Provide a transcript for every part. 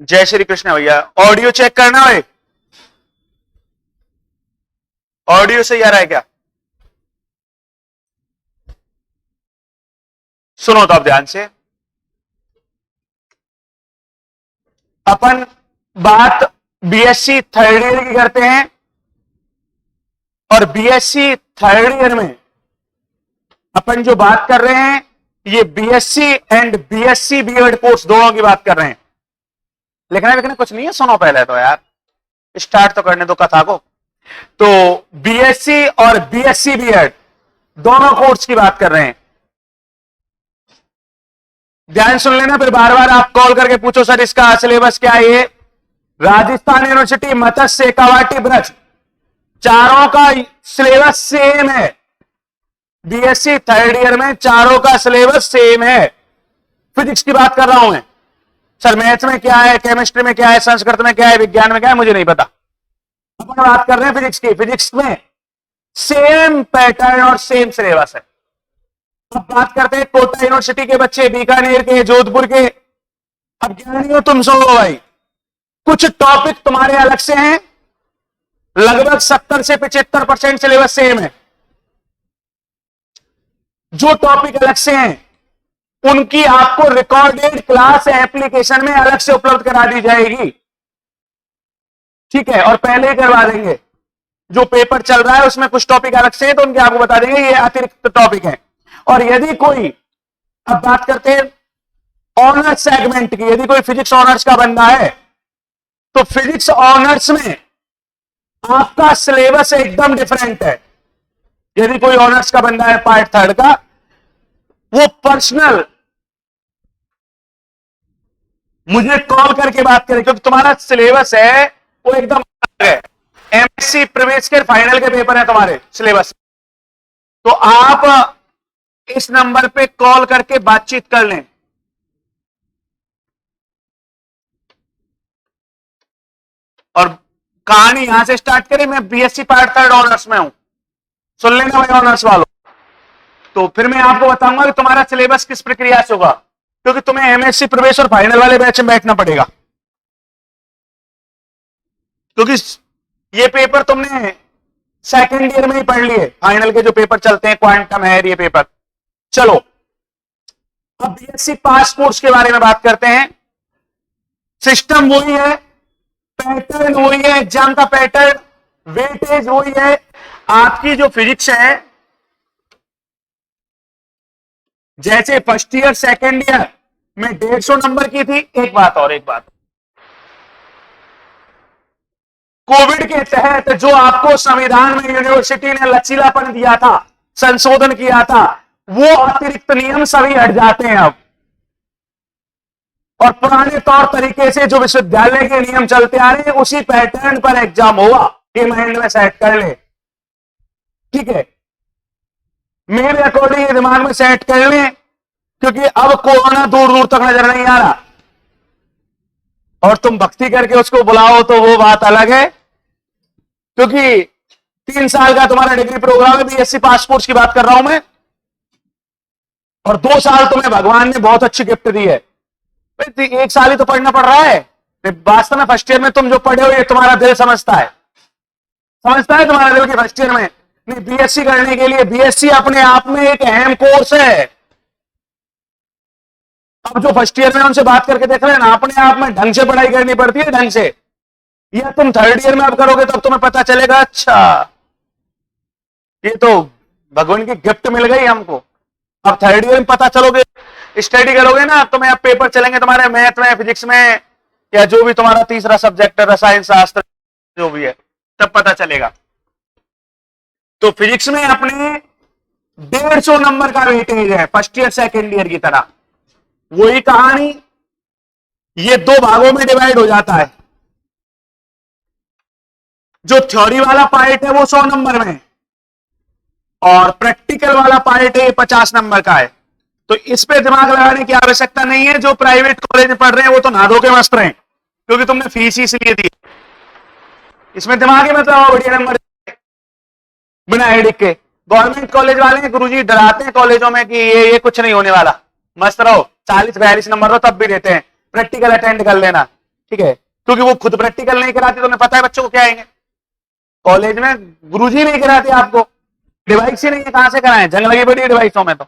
जय श्री कृष्ण भैया। Audio check करना है, ऑडियो सही आ रहा है क्या? सुनो तो आप ध्यान से। अपन बात बीएससी थर्ड ईयर की करते हैं और बीएससी थर्ड ईयर में अपन जो बात कर रहे हैं ये BSc and BSc BEd course दोनों की बात कर रहे हैं। लिखना लिखना कुछ नहीं है, सुनो पहले तो यार, स्टार्ट तो करने दो कथा को। तो बीएससी और बीएससी बीएड दोनों कोर्स की बात कर रहे हैं। ध्यान सुन लेना, फिर बार बार आप कॉल करके पूछो सर इसका सिलेबस क्या है। ये राजस्थान यूनिवर्सिटी, मत्स्य, शेखावाटी, ब्रज, चारों का सिलेबस सेम है। बीएससी थर्ड ईयर में चारों का सिलेबस सेम है। फिजिक्स की बात कर रहा हूं मैं, सर मैथ्स में क्या है, केमिस्ट्री में क्या है, संस्कृत में क्या है, विज्ञान में क्या है, मुझे नहीं पता। अपन बात कर रहे हैं फिजिक्स की। फिजिक्स में सेम पैटर्न और सेम सिलेबस है। अब बात करते हैं कोटा यूनिवर्सिटी के बच्चे, बीकानेर के, जोधपुर के। अब ज्ञानियों तुम सुनो भाई, कुछ टॉपिक तुम्हारे अलग से हैं, लगभग 70 से 75% सिलेबस सेम है। जो टॉपिक अलग से हैं उनकी आपको रिकॉर्डेड क्लास एप्लीकेशन में अलग से उपलब्ध करा दी जाएगी, ठीक है, और पहले ही करवा देंगे। जो पेपर चल रहा है उसमें कुछ टॉपिक अलग से हैं तो उनके आपको बता देंगे ये अतिरिक्त टॉपिक है। और यदि कोई, अब बात करते हैं ऑनर्स सेगमेंट की, यदि कोई फिजिक्स ऑनर्स का बंदा है तो फिजिक्स ऑनर्स में आपका सिलेबस एकदम डिफरेंट है। यदि कोई ऑनर्स का बंदा है पार्ट थर्ड का, वो पर्सनल मुझे कॉल करके बात करें, क्योंकि तुम्हारा सिलेबस है वो एकदम अलग है। एमएससी प्रवेश के फाइनल के पेपर है तुम्हारे सिलेबस, तो आप इस नंबर पे कॉल करके बातचीत कर लें। और कहानी यहां से स्टार्ट करें, मैं बीएससी पार्ट थर्ड ऑनर्स में हूं, सुन लेना भाई ऑनर्स वालों। तो फिर मैं आपको बताऊंगा कि तुम्हारा सिलेबस किस प्रक्रिया से होगा, क्योंकि तुम्हें एमएससी प्रवेश और फाइनल वाले बैच में बैठना पड़ेगा। क्योंकि ये पेपर तुमने सेकेंड ईयर में ही पढ़ लिए, फाइनल के जो पेपर चलते हैं, क्वांटम है ये पेपर। चलो अब बीएससी पास कोर्स के बारे में बात करते हैं। सिस्टम वही है, पैटर्न वही है, एग्जाम का पैटर्न, वेटेज वही है। आपकी जो फिजिक्स है, जैसे फर्स्ट ईयर सेकेंड ईयर में 150 नंबर की थी। एक बात, कोविड के तहत जो आपको संविधान में यूनिवर्सिटी ने लचीलापन दिया था, संशोधन किया था, वो अतिरिक्त नियम सभी हट जाते हैं अब, और पुराने तौर तरीके से जो विश्वविद्यालय के नियम चलते आ रहे हैं उसी पैटर्न पर एग्जाम होगा। ये माइंड में सेट कर ले, ठीक है, मेरे अकॉर्डिंग ये दिमाग में सेट कर ले, क्योंकि अब कोरोना दूर दूर तक नजर नहीं आ रहा। और तुम भक्ति करके उसको बुलाओ तो वो बात अलग है, क्योंकि 3 साल का तुम्हारा डिग्री प्रोग्राम है, बीएससी पासपोर्ट की बात कर रहा हूं मैं, और 2 साल तुम्हें भगवान ने बहुत अच्छी गिफ्ट दी है। 1 साल ही तो पढ़ना पड़ रहा है। वास्तव में फर्स्ट ईयर में तुम जो पढ़े हो ये तुम्हारा दिल समझता है तुम्हारा दिल के फर्स्ट ईयर में नहीं। बीएससी करने के लिए, बीएससी अपने आप में एक अहम कोर्स है। अब जो फर्स्ट ईयर में उनसे बात करके देख रहे हैं ना, अपने आप में ढंग से पढ़ाई करनी पड़ती है, ढंग से। या तुम थर्ड ईयर में अब करोगे तब तुम्हें पता चलेगा, अच्छा ये तो भगवान की गिफ्ट मिल गई हमको। अब थर्ड ईयर में पता चलोगे, स्टडी करोगे ना, तुम्हें अब पेपर चलेंगे तुम्हारे मैथ में, फिजिक्स में, या जो भी तुम्हारा तीसरा सब्जेक्ट है, रसायन शास्त्र जो भी है, तब पता चलेगा। तो फिजिक्स में अपने 150 नंबर का वेटेज है, फर्स्ट ईयर सेकेंड ईयर की तरह। वही कहानी, ये 2 भागों में डिवाइड हो जाता है। जो थ्योरी वाला पार्ट है वो 100 नंबर में, और प्रैक्टिकल वाला पार्ट है 50 नंबर का है। तो इस पे दिमाग लगाने की आवश्यकता नहीं है। जो प्राइवेट कॉलेज में पढ़ रहे हैं वो तो नहा धो के मस्त रहे, क्योंकि तुमने फीस ही इसलिए दी। इसमें दिमाग ही मत लगाओ, बढ़िया नंबर बिना हेडिक के। गवर्नमेंट कॉलेज वाले गुरुजी डराते हैं कॉलेजों में कि ये कुछ नहीं होने वाला, मस्त रहो, 40-42 नंबर हो तब भी देते हैं, प्रैक्टिकल अटेंड कर लेना। ठीक है, क्योंकि वो खुद प्रैक्टिकल नहीं कराते, तो उन्हें पता है बच्चों को क्या आएंगे। कॉलेज में गुरुजी नहीं कराते आपको, डिवाइस ही नहीं है, कहां से कराएं, जंग लगी पड़ी है डिवाइसों में तो।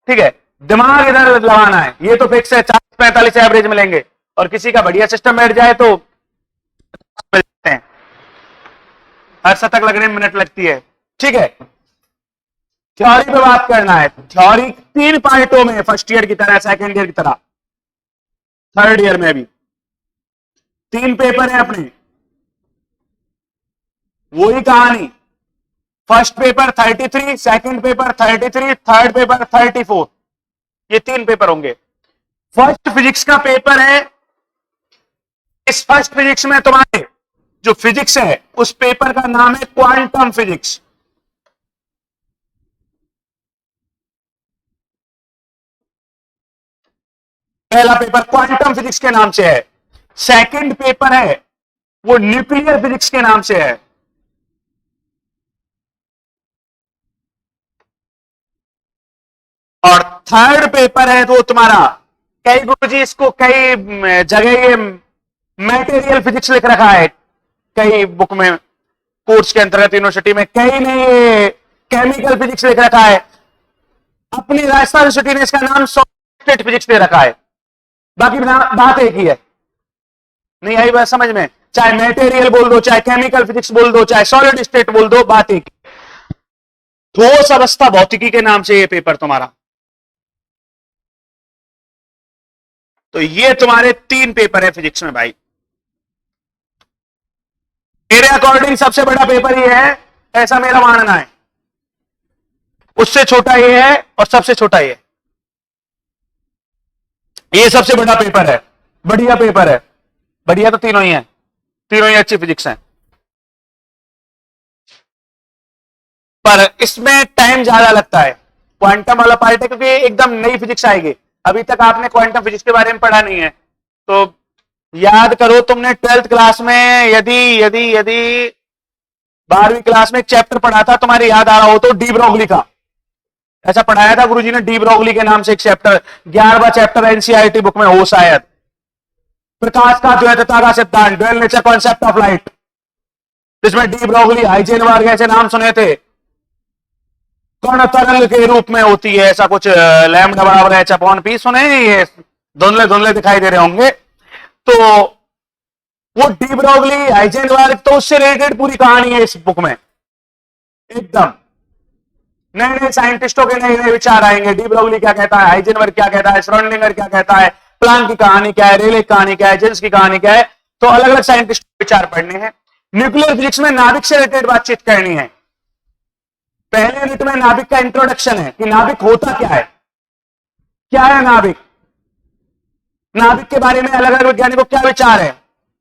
ठीक है, दिमाग इधर लगाना है, ये तो फिक्स है 40-45 एवरेज मिलेंगे, और किसी का बढ़िया सिस्टम बैठ जाए तो मिलते हैं, हर शतक लगने में मिनट लगती है। ठीक है, थ्योरी पे बात करना है। थ्योरी 3 पार्टों में, फर्स्ट ईयर की तरह, सेकंड ईयर की तरह, थर्ड ईयर में भी 3 पेपर है अपने, वही कहानी। First paper 33, second paper 33, third paper 34, ये 3 पेपर होंगे। फर्स्ट फिजिक्स का पेपर है, इस फर्स्ट फिजिक्स में तुम्हारे जो फिजिक्स है उस पेपर का नाम है क्वांटम फिजिक्स। पहला पेपर क्वांटम फिजिक्स के नाम से है, सेकंड पेपर है वो न्यूक्लियर फिजिक्स के नाम से है, और थर्ड पेपर है वो तुम्हारा, कई गुरुजी इसको कई जगह ये मटेरियल फिजिक्स लिख रखा है, कई बुक में, कोर्स के अंतर्गत यूनिवर्सिटी में, कई ने ये केमिकल फिजिक्स लिख रखा है। अपनी राजस्थान यूनिवर्सिटी ने इसका नाम सॉलिड फिजिक्स दे रखा है, बाकी बात एक ही है। नहीं आई बात समझ में, चाहे मटेरियल बोल दो, चाहे केमिकल फिजिक्स बोल दो, चाहे सॉलिड स्टेट बोल दो, बात एक ही। ठोस अवस्था भौतिकी के नाम से ये पेपर तुम्हारा। तो ये तुम्हारे 3 पेपर है फिजिक्स में भाई। मेरे अकॉर्डिंग सबसे बड़ा पेपर ये है, ऐसा मेरा मानना है। उससे छोटा ये है और सबसे छोटा ये सबसे बड़ा पेपर है, बढ़िया पेपर है। बढ़िया तो तीनों ही है, तीनों ही अच्छी फिजिक्स हैं, पर इसमें टाइम ज्यादा लगता है। क्वांटम वाला पार्ट है क्योंकि एकदम नई फिजिक्स आएगी, अभी तक आपने क्वांटम फिजिक्स के बारे में पढ़ा नहीं है। तो याद करो, तुमने 12th क्लास में यदि यदि यदि 12वीं क्लास में एक चैप्टर पढ़ा था, तुम्हारे याद आ रहा हो तो, डी ब्रोगली का, ऐसा पढ़ाया था गुरुजी ने, डी ब्रोगली के नाम से एक चैप्टर, 11वां चैप्टर एनसीईआरटी बुक में हो शायद, प्रकाश का द्वैतता का सिद्धांत, dual nature concept of light, जिसमें डी ब्रोगली, हाइजेनबर्ग ऐसे नाम सुने थे। कण तरंग के रूप में होती है, ऐसा कुछ, लैम्डा बराबर एच अपॉन पी सुने, ये धुंधले धुंधले दिखाई दे रहे होंगे। तो वो डी ब्रोगली, हाइजेनबर्ग, तो उससे रिलेटेड पूरी कहानी है इस बुक में एकदम। नए नए साइंटिस्टों के नए नए विचार आएंगे, डी ब्रोगली क्या कहता है, हाइजेनबर्ग क्या कहता है, श्रोडिंगर क्या कहता है, प्लांक की कहानी क्या है, रेले की कहानी क्या है, जेन्स की कहानी क्या है। तो अलग अलग साइंटिस्ट विचार पढ़ने हैं। न्यूक्लियर फिजिक्स में नाभिक से रिलेटेड बातचीत करनी है। पहले यूनिट में नाभिक का इंट्रोडक्शन है कि नाभिक होता क्या है, क्या है नाभिक, नाभिक के बारे में अलग अलग वैज्ञानिकों को क्या विचार है,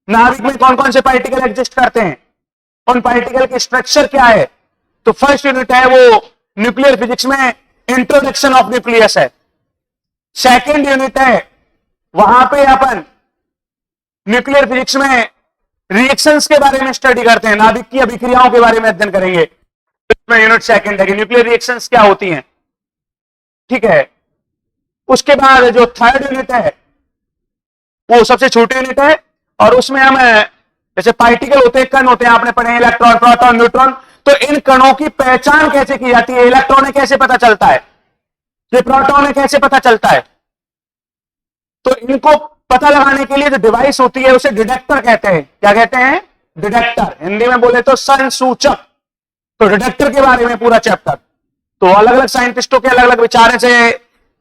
नाभिक में कौन कौन से पार्टिकल एग्जिस्ट करते हैं, उन पार्टिकल के स्ट्रक्चर क्या है। तो फर्स्ट यूनिट है वो न्यूक्लियर फिजिक्स में इंट्रोडक्शन ऑफ न्यूक्लियस है। सेकेंड यूनिट है, वहां पे अपन न्यूक्लियर फिजिक्स में रिएक्शंस के बारे में स्टडी करते हैं, नाभिक की अभिक्रियाओं के बारे में अध्ययन करेंगे। इसमें यूनिट सेकंड है कि न्यूक्लियर रिएक्शंस क्या होती हैं। ठीक है, उसके बाद जो थर्ड यूनिट है वो सबसे छोटी यूनिट है, और उसमें हम जैसे पार्टिकल होते हैं, कण होते हैं, आपने पढ़े इलेक्ट्रॉन, प्रोटॉन, न्यूट्रॉन, तो इन कणों की पहचान कैसे की जाती है, इलेक्ट्रॉन कैसे पता चलता है, ये प्रोटॉन कैसे पता चलता है। तो इनको पता लगाने के लिए जो डिवाइस होती है उसे डिटेक्टर कहते हैं। क्या कहते हैं, डिटेक्टर, हिंदी में बोले तो संसूचक। तो डिटेक्टर के बारे में पूरा चैप्टर। तो अलग अलग साइंटिस्टों के अलग अलग विचार से,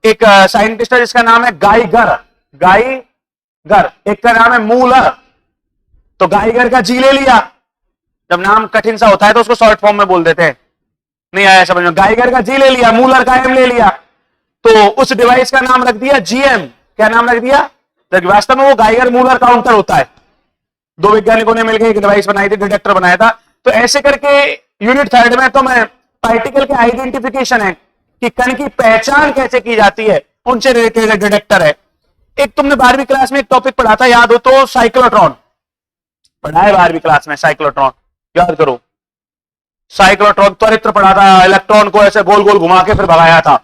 एक साइंटिस्ट है जिसका नाम है गाइगर, गाइगर, एक का नाम है मूलर। तो गाइगर का जी ले लिया, जब नाम कठिन सा होता है तो उसको शॉर्ट फॉर्म में बोल देते हैं, नहीं आया समझ में, गाइगर का जी ले लिया, मूलर का एम ले लिया, तो उस डिवाइस का नाम रख दिया जीएम। क्या नाम रख दिया, वास्तव में वो गाइगर मूलर काउंटर होता है। 2 वैज्ञानिकों ने मिलकर एक डिवाइस बनाई थी, डिटेक्टर बनाया था। तो ऐसे करके यूनिट थर्ड में तो मैं पार्टिकल के आइडेंटिफिकेशन है कि कण की पहचान कैसे की जाती है, उनसे रिलेटेड डिटेक्टर है। एक तुमने 12वीं क्लास में एक टॉपिक पढ़ा था, याद हो तो, साइक्लोट्रॉन पढ़ा है 12वीं क्लास में, साइक्लोट्रॉन याद करो। साइक्लोट्रॉन त्वरित्र पढ़ा था, इलेक्ट्रॉन को ऐसे गोल गोल घुमा के फिर भगाया था,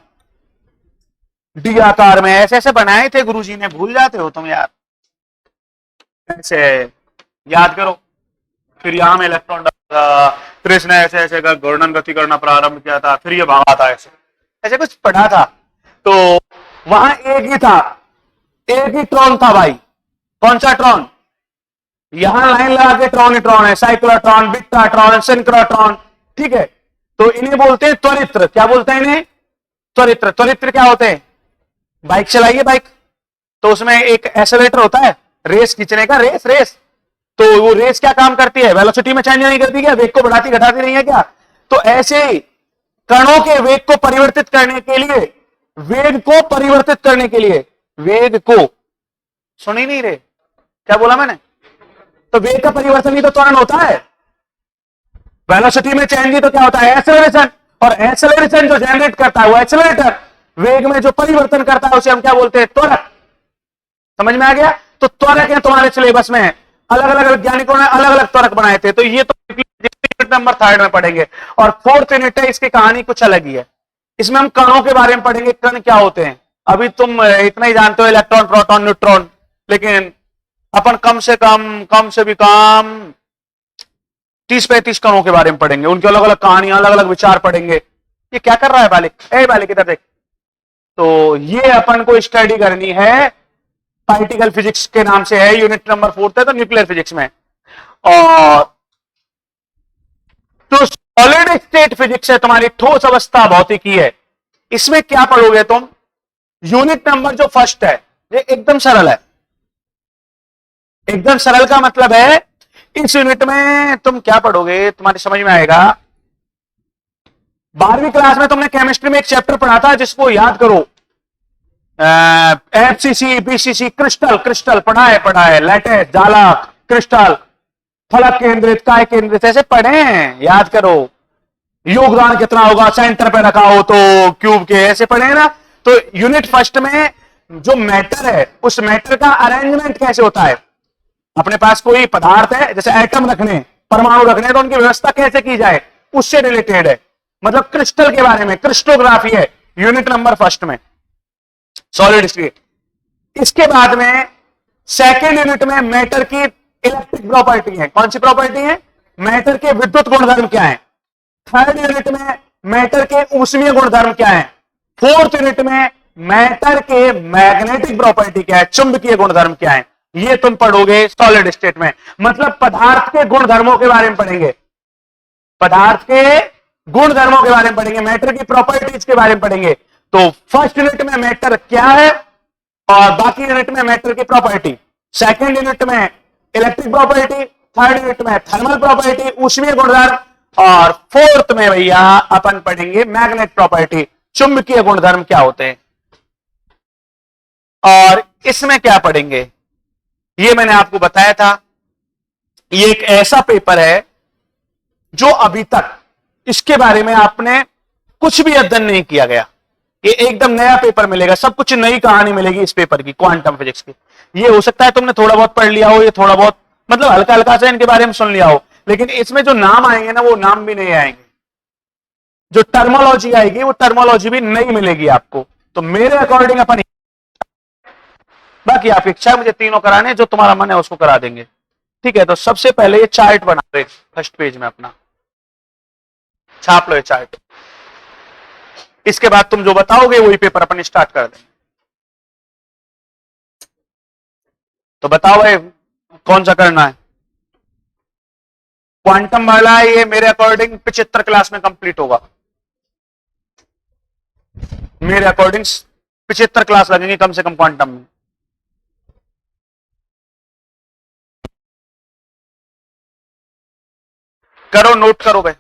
डी आकार में ऐसे ऐसे बनाए थे गुरुजी ने, भूल जाते हो तुम यार। ऐसे याद करो, फिर यहां में इलेक्ट्रॉन डाला, फिर इसने ऐसे ऐसे कर घूर्णन गति करना प्रारंभ किया था, फिर ये भागा था, ऐसे ऐसे कुछ पढ़ा था। तो वहां एक ही था, एक ही ट्रॉन था भाई। कौन सा ट्रॉन? यहां लाइन लगा के ट्रॉन ही ट्रॉन है, साइक्लोट्रॉन, बिट्टाट्रॉन, सिंक्रोट्रॉन। ठीक है, तो इन्हें बोलते हैं त्वरित्र। क्या बोलते हैं इन्हें? त्वरित्र। त्वरित्र क्या होते हैं? बाइक चलाइए, बाइक, तो उसमें एक एक्सेलरेटर होता है, रेस खींचने का, रेस रेस। तो वो रेस क्या काम करती है? वेलोसिटी में चेंज नहीं करती क्या? वेग को बढ़ाती घटाती नहीं है क्या? तो ऐसे ही कणों के वेग को परिवर्तित करने के लिए, वेग को परिवर्तित करने के लिए, वेग को, सुन ही नहीं रहे क्या बोला मैंने? तो वेग का परिवर्तन ही तो त्वरण होता है। वेलोसिटी में चेंज ही तो क्या होता है? एक्सेलरेशन। और एक्सेलरेशन जो जनरेट करता है वो एक्सेलरेटर, वेग में जो परिवर्तन करता है उसे हम क्या बोलते हैं? त्वरक। समझ में आ गया? तो त्वरक है तुम्हारे सिलेबस में, अलग अलग वैज्ञानिकों ने अलग अलग त्वरक बनाए थे। तो ये तो यूनिट नंबर 3 में पढ़ेंगे। और 4th यूनिट है, इसकी कहानी कुछ अलग ही है। इसमें हम कणों के बारे में पढ़ेंगे, कण क्या होते हैं। अभी तुम इतना ही जानते हो, इलेक्ट्रॉन, प्रोटॉन, न्यूट्रॉन, लेकिन अपन कम से भी कम 30-35 कणों के बारे में पढ़ेंगे, उनकी अलग अलग कहानियां, अलग अलग विचार पढ़ेंगे। ये क्या कर रहा है बालिक? ए बालिक इधर देख। तो ये अपन को स्टडी करनी है, पार्टिकल फिजिक्स के नाम से है, यूनिट नंबर 4 है, तो न्यूक्लियर फिजिक्स में। और तो सॉलिड स्टेट फिजिक्स है तुम्हारी, ठोस अवस्था भौतिकी है। इसमें क्या पढ़ोगे तुम? यूनिट नंबर जो फर्स्ट है, ये एकदम सरल है। एकदम सरल का मतलब है, इस यूनिट में तुम क्या पढ़ोगे तुम्हारी समझ में आएगा। 12वीं क्लास में तुमने केमिस्ट्री में एक चैप्टर पढ़ा था, जिसको याद करो, एफसीसी, बीसीसी, क्रिस्टल। क्रिस्टल पढ़ा है, लैटिस, जालक, क्रिस्टल, फलक केंद्रित, काय केंद्रित, ऐसे पढ़े हैं, याद करो। योगदान कितना होगा सेंटर पे रखा हो तो क्यूब के, ऐसे पढ़े हैं ना। तो यूनिट फर्स्ट में जो मैटर है, उस मैटर का अरेंजमेंट कैसे होता है। अपने पास कोई पदार्थ है, जैसे एटम रखने, परमाणु रखने, तो उनकी व्यवस्था कैसे की जाए, उससे रिलेटेड है। मतलब क्रिस्टल के बारे में, क्रिस्टोग्राफी है यूनिट नंबर फर्स्ट में, सॉलिड स्टेट। इसके बाद में सेकेंड यूनिट में मैटर की इलेक्ट्रिक प्रॉपर्टी है। कौन सी प्रॉपर्टी है? मैटर के विद्युत गुणधर्म क्या है। थर्ड यूनिट में मैटर के ऊष्मीय गुणधर्म क्या है। फोर्थ यूनिट में मैटर के मैग्नेटिक प्रॉपर्टी क्या है, चुंबकीय गुणधर्म क्या है। ये तुम पढ़ोगे सॉलिड स्टेट में। मतलब पदार्थ के गुणधर्मों के बारे में पढ़ेंगे, पदार्थ के गुणधर्मों के बारे में पढ़ेंगे, मैटर की प्रॉपर्टीज के बारे में पढ़ेंगे। तो फर्स्ट यूनिट में मैटर क्या है, और बाकी यूनिट में मैटर की प्रॉपर्टी। सेकेंड यूनिट में इलेक्ट्रिक प्रॉपर्टी, थर्ड यूनिट में थर्मल प्रॉपर्टी, ऊष्मीय गुणधर्म, और फोर्थ में भैया अपन पढ़ेंगे मैग्नेट प्रॉपर्टी, चुंबकीय गुणधर्म क्या होते हैं। और इसमें क्या पढ़ेंगे, ये मैंने आपको बताया था। ये एक ऐसा पेपर है जो अभी तक इसके बारे में आपने कुछ भी अध्ययन नहीं किया गया। ये एकदम नया पेपर मिलेगा, सब कुछ नई कहानी मिलेगी इस पेपर की, क्वांटम फिजिक्स की। ये हो सकता है तुमने थोड़ा बहुत पढ़ लिया हो, ये थोड़ा बहुत मतलब हल्का हल्का से इनके बारे में सुन लिया हो, लेकिन इसमें जो नाम आएंगे ना, वो नाम भी नहीं आएंगे। जो टर्मोलॉजी आएगी, वो टर्मोलॉजी भी नहीं मिलेगी आपको। तो मेरे अकॉर्डिंग अपन, बाकी आपकी इच्छा है, मुझे तीनों कराने, जो तुम्हारा मन है उसको करा देंगे। ठीक है, तो सबसे पहले ये चार्ट बना दो फर्स्ट पेज में अपना, छाप लो ये चार्ट। इसके बाद तुम जो बताओगे वही पेपर अपन स्टार्ट कर देंगे। तो बताओ भाई कौन सा करना है। क्वांटम वाला है, ये मेरे अकॉर्डिंग 75 क्लास में कंप्लीट होगा। मेरे अकॉर्डिंग 75 क्लास लगेंगे कम से कम क्वांटम में। करो, नोट करो भाई।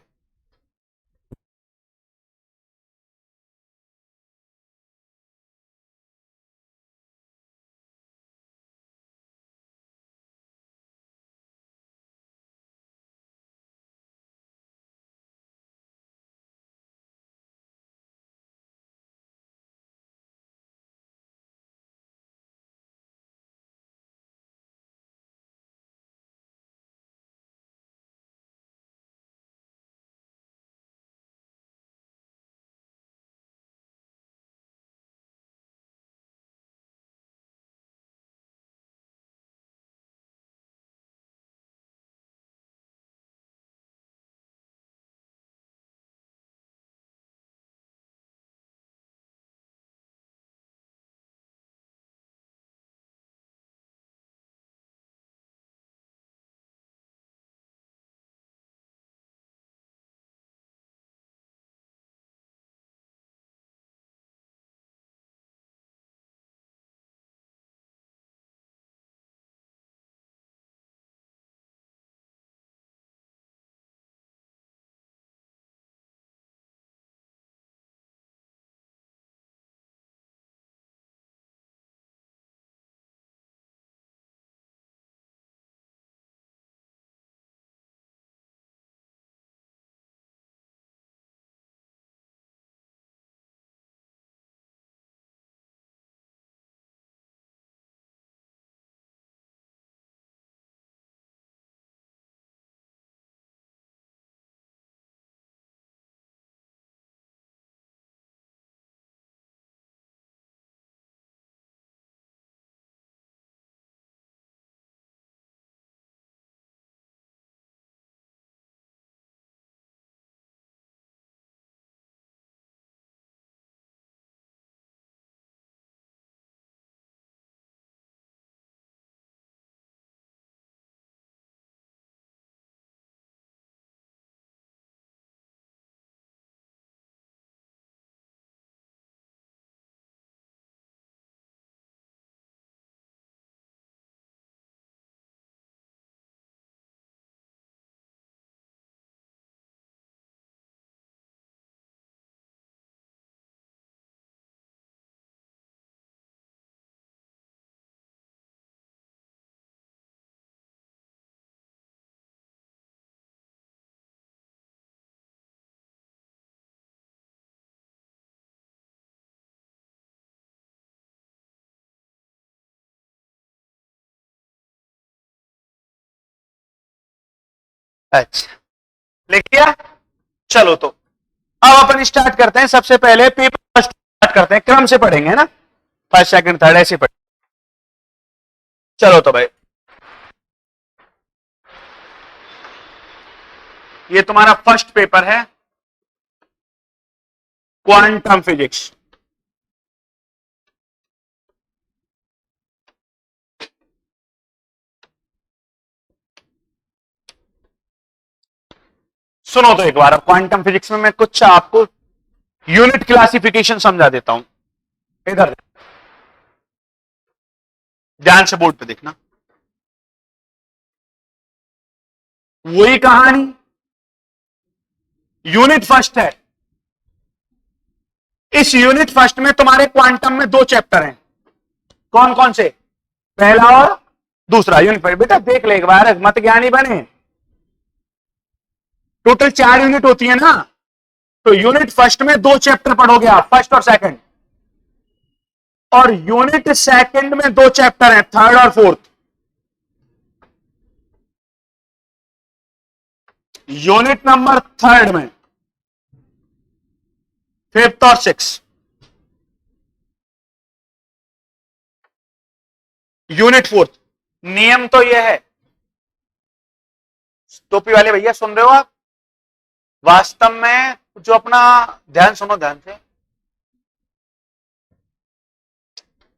अच्छा, लिख लिया। चलो तो अब अपन स्टार्ट करते हैं। सबसे पहले पेपर फर्स्ट स्टार्ट करते हैं, क्रम से पढ़ेंगे है ना, फर्स्ट सेकंड थर्ड ऐसे पढ़ेंगे। चलो तो भाई, ये तुम्हारा फर्स्ट पेपर है, क्वांटम फिजिक्स। सुनो तो एक बार, अब क्वांटम फिजिक्स में मैं कुछ आपको यूनिट क्लासिफिकेशन समझा देता हूं। इधर ध्यान से बोर्ड पे देखना, वही कहानी, यूनिट फर्स्ट है। इस यूनिट फर्स्ट में तुम्हारे क्वांटम में दो चैप्टर हैं। कौन कौन से? पहला और दूसरा यूनिट फर्स्ट। बेटा देख ले एक बार, मत ज्ञानी बने। टोटल 4 यूनिट होती है ना, तो यूनिट फर्स्ट में दो चैप्टर पढ़ोगे आप, फर्स्ट और सेकंड। और यूनिट सेकंड में दो चैप्टर हैं, थर्ड और फोर्थ। यूनिट नंबर थर्ड में फिफ्थ और सिक्स। Unit fourth. नियम तो यह है, टोपी वाले भैया सुन रहे हो आप, वास्तव में जो अपना, ध्यान सुनो ध्यान से,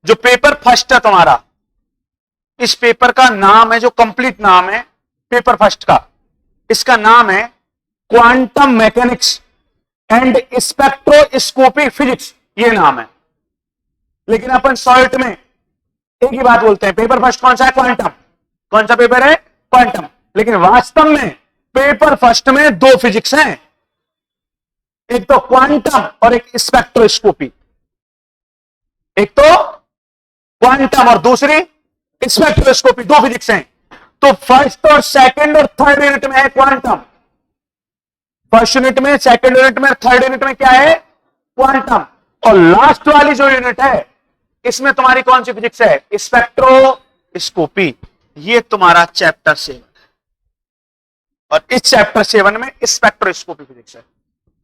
जो पेपर फर्स्ट है तुम्हारा, इस पेपर का नाम है, जो कंप्लीट नाम है पेपर फर्स्ट का, इसका नाम है quantum mechanics and spectroscopic physics, ये नाम है। लेकिन अपन शॉर्ट में एक ही बात बोलते हैं, पेपर फर्स्ट कौन सा है? क्वांटम। कौन सा पेपर है? क्वांटम। लेकिन वास्तव में पेपर फर्स्ट में दो फिजिक्स हैं, एक तो क्वांटम और एक स्पेक्ट्रोस्कोपी। एक तो क्वांटम और दूसरी स्पेक्ट्रोस्कोपी, दो फिजिक्स हैं। तो फर्स्ट और सेकंड और थर्ड यूनिट में है क्वांटम। फर्स्ट यूनिट में, सेकंड यूनिट में, थर्ड यूनिट में क्या है? क्वांटम। और लास्ट वाली जो यूनिट है, इसमें तुम्हारी कौन सी फिजिक्स है? स्पेक्ट्रोस्कोपी। ये तुम्हारा चैप्टर 7, और इस चैप्टर 7 में स्पेक्ट्रोस्कोपी फिजिक्स है।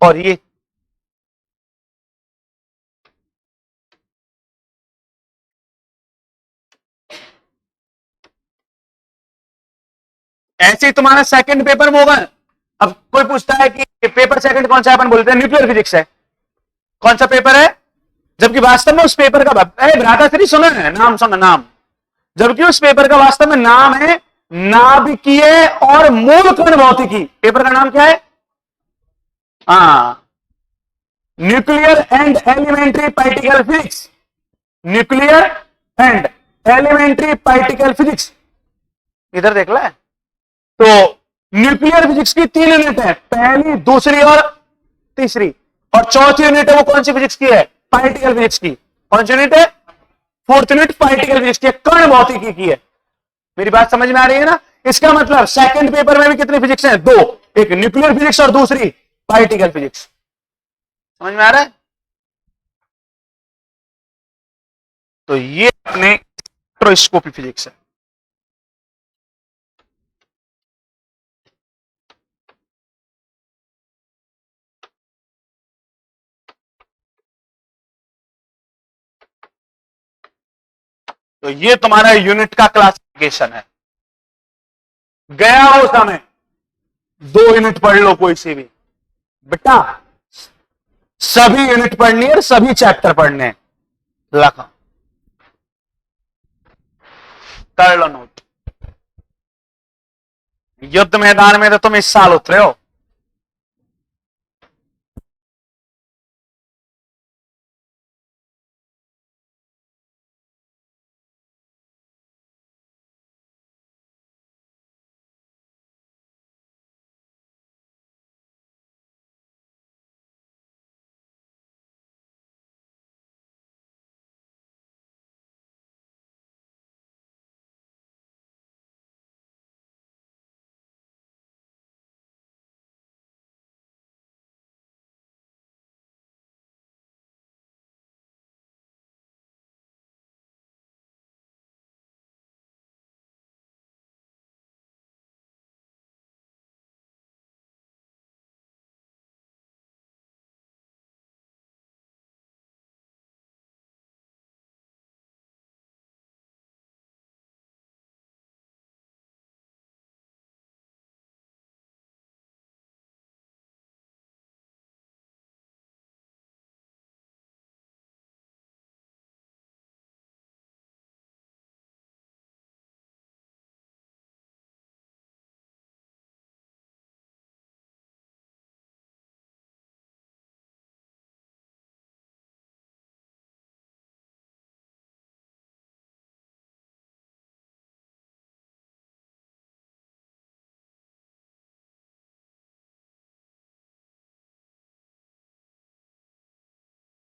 और ये ऐसे ही तुम्हारा सेकंड पेपर में होगा। अब कोई पूछता है कि पेपर सेकंड कौन सा है, अपन बोलते हैं न्यूक्लियर फिजिक्स है। कौन सा पेपर है? जबकि वास्तव में उस पेपर का भ्राताश्री सुनो है, नाम सुनो नाम, जबकि उस पेपर का वास्तव में नाम है नाभिकीय और मूल कण भौतिकी। पेपर का नाम क्या है? हाँ, nuclear and elementary particle physics. Nuclear and elementary particle physics, इधर देख ले। तो न्यूक्लियर फिजिक्स की 3 यूनिट है, पहली, दूसरी और तीसरी। और चौथी यूनिट है वो कौन सी फिजिक्स की है? पार्टिकल फिजिक्स की। कौन सी यूनिट है? फोर्थ यूनिट पार्टिकल फिजिक्स की, कण भौतिकी की है। मेरी बात समझ में आ रही है ना? इसका मतलब सेकंड पेपर में भी कितनी फिजिक्स है? 2, एक न्यूक्लियर फिजिक्स और दूसरी पार्टिकल फिजिक्स। समझ में आ रहा है? तो ये अपने स्पेक्ट्रोस्कोपी फिजिक्स है। तो ये तुम्हारा यूनिट का क्लासिफिकेशन है। गया वो समय, 2 यूनिट पढ़ लो कोई सी भी बेटा, सभी यूनिट पढ़नी है, सभी चैप्टर पढ़ने हैं। लखा कर लो नोट। युद्ध मैदान में तो तुम इस साल उतरे हो।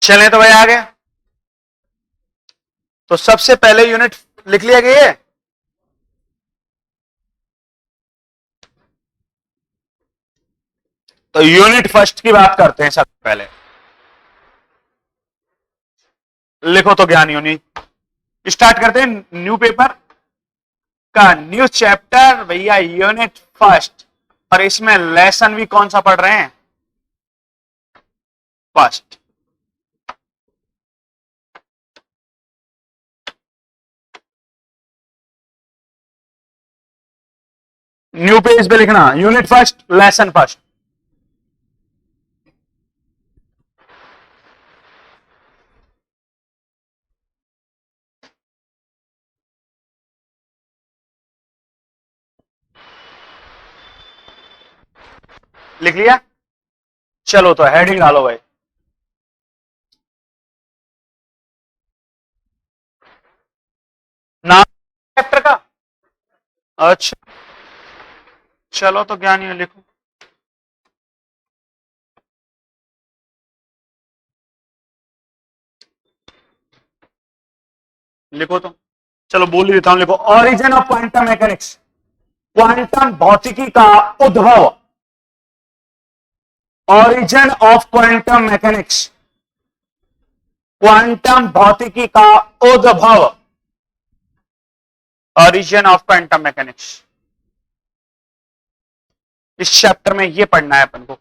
चले तो भाई आ गया। तो सबसे पहले यूनिट लिख लिया गया है। तो यूनिट फर्स्ट की बात करते हैं सबसे पहले। लिखो तो ज्ञान यूनिट स्टार्ट करते हैं। न्यू पेपर का न्यू चैप्टर भैया यूनिट फर्स्ट, और इसमें लेसन भी कौन सा पढ़ रहे हैं? फर्स्ट। न्यू पेज पे लिखना यूनिट फर्स्ट लेसन फर्स्ट। लिख लिया? चलो तो हेडिंग डालो भाई। नाम चैप्टर का? अच्छा चलो तो ज्ञान यूनिट लिखो। लिखो तो, चलो बोल ही देता हूं। लिखो origin of quantum mechanics, quantum भौतिकी का उद्भव। Origin of quantum mechanics, quantum भौतिकी का उद्भव। ओरिजिन ऑफ क्वांटम मैकेनिक्स, इस चैप्टर में ये पढ़ना है अपन को।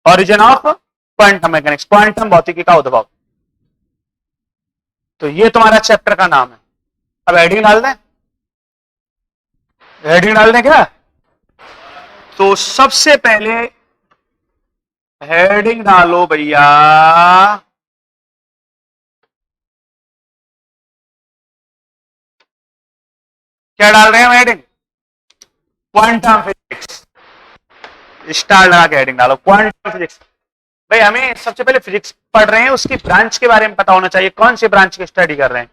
Origin of quantum mechanics, quantum भौतिकी का उद्भव। तो ये तुम्हारा चैप्टर का नाम है। अब हेडिंग डाल दें? हेडिंग डाल दें क्या? तो सबसे पहले हेडिंग डालो भैया क्या डाल रहे हैं हेडिंग? Quantum physics. स्टार लगा के हेडिंग डालो क्वांटम फिजिक्स। भाई हमें सबसे पहले फिजिक्स पढ़ रहे हैं, उसकी ब्रांच के बारे में पता होना चाहिए, कौन सी ब्रांच की स्टडी कर रहे हैं।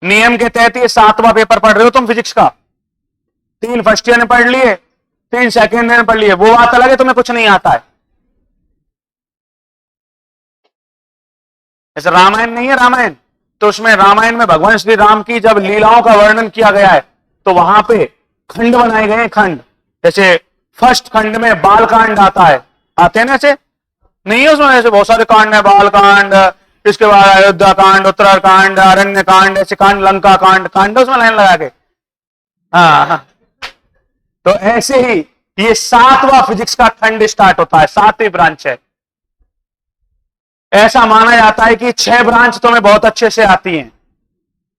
नियम के तहत ये 7वां पेपर पढ़ रहे हो तुम फिजिक्स का। 3 फर्स्ट ईयर ने पढ़ लिए, 3 सेकेंड ईयर ने पढ़ लिए, वो बात अलग है तुम्हें कुछ नहीं आता है। ऐसे रामायण नहीं है, रामायण तो उसमें रामायण में भगवान श्री राम की जब लीलाओं का वर्णन किया गया है तो वहां पे खंड बनाए गए हैं। खंड जैसे फर्स्ट खंड में बाल कांड आता है, आते हैं ना ऐसे? नहीं है उसमें ऐसे बहुत सारे कांड है, बाल कांड, इसके बाद अयोध्या कांड, उत्तराखंड, अरण्य कांड, ऐसे कांड, लंका कांड, कांड उसमें लाइन लगा के। हाँ, तो ऐसे ही ये 7वां फिजिक्स का खंड स्टार्ट होता है, 7वीं ब्रांच है। ऐसा माना जाता है कि 6 ब्रांच तुम्हें बहुत अच्छे से आती हैं,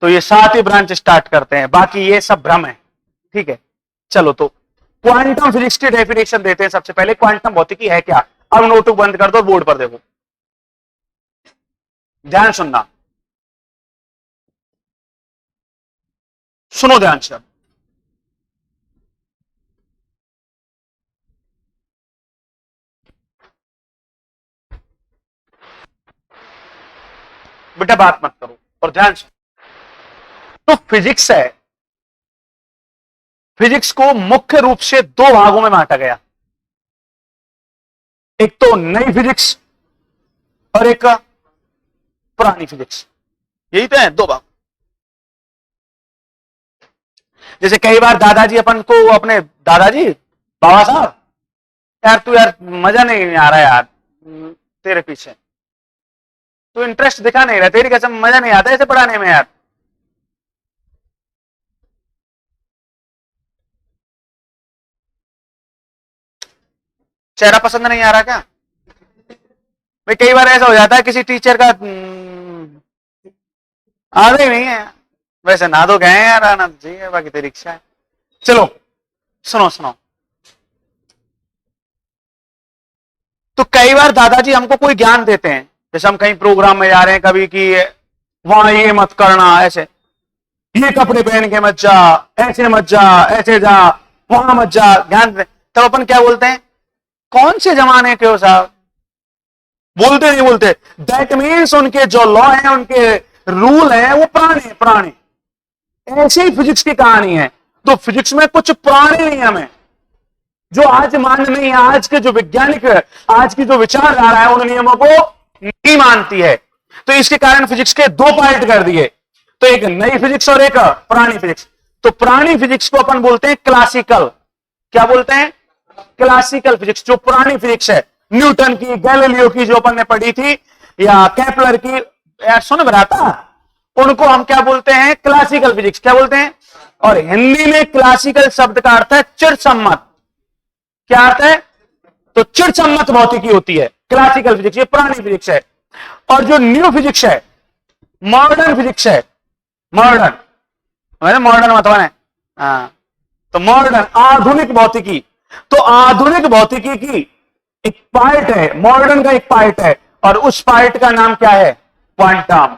तो ये 7वीं ब्रांच स्टार्ट करते हैं, बाकी ये सब भ्रम है। ठीक है, चलो तो क्वांटम फिजिक्स की डेफिनेशन देते हैं सबसे पहले। क्वांटम भौतिकी है क्या? अब नोटबुक बंद कर दो, बोर्ड पर देखो, ध्यान सुनना, सुनो ध्यान से। बेटा बात मत करो और ध्यान से। तो फिजिक्स है, फिजिक्स को मुख्य रूप से 2 भागों में बांटा गया। एक तो नई फिजिक्स और एक पुरानी फिजिक्स, यही तो है 2 भाग। जैसे कई बार दादाजी अपन को, अपने दादाजी बाबा साहब, यार तू यार मजा नहीं आ रहा यार तेरे पीछे, तू इंटरेस्ट दिखा नहीं रहा, तेरी कसम मजा नहीं आता ऐसे पढ़ाने में यार। चेहरा पसंद नहीं आ रहा क्या? भाई कई बार ऐसा हो जाता है किसी टीचर का आधा ही नहीं है। वैसे ना तो गए यार आनंद जी है, बाकी तेरी इच्छा है। चलो सुनो सुनो, तो कई बार दादाजी हमको कोई ज्ञान देते हैं, जैसे हम कहीं प्रोग्राम में जा रहे हैं कभी कि वहां ये मत करना, ऐसे ये कपड़े पहन के मत जा, ऐसे मत जा, ऐसे जा, वहां मत जा, ज्ञान दे। तब अपन क्या बोलते हैं? कौन से जमाने के हो साहब? बोलते नहीं बोलते। दैट मीन्स उनके जो लॉ है, उनके रूल है, वो पुराने पुराने। ऐसे ही फिजिक्स की कहानी है। तो फिजिक्स में कुछ पुराने नियम है जो आज मान नहीं है, आज के जो वैज्ञानिक, आज की जो विचारधारा है उन नियमों को नहीं मानती है। तो इसके कारण फिजिक्स के दो पार्ट कर दिए, तो एक नई फिजिक्स और एक पुरानी फिजिक्स। तो पुरानी फिजिक्स को अपन बोलते हैं क्लासिकल, क्या बोलते हैं? Classical physics. जो पुरानी फिजिक्स है, न्यूटन की, गैलीलियो की जो अपन ने पढ़ी थी, या केपलर की, यार सुन बनाता, उनको हम क्या बोलते हैं? Classical physics. क्या बोलते हैं? और हिंदी में क्लासिकल शब्द का अर्थ है चिरसम्मत। क्या अर्थ है? तो चिरसम्मत भौतिकी होती है क्लासिकल फिजिक्स, ये पुरानी फिजिक्स है। और जो न्यू फिजिक्स है, मॉडर्न फिजिक्स है, मॉडर्न मॉडर्न मतलब है, हाँ, तो मॉडर्न आधुनिक भौतिकी। तो आधुनिक भौतिकी की एक पार्ट है, मॉडर्न का एक पार्ट है, और उस पार्ट का नाम क्या है? क्वांटम।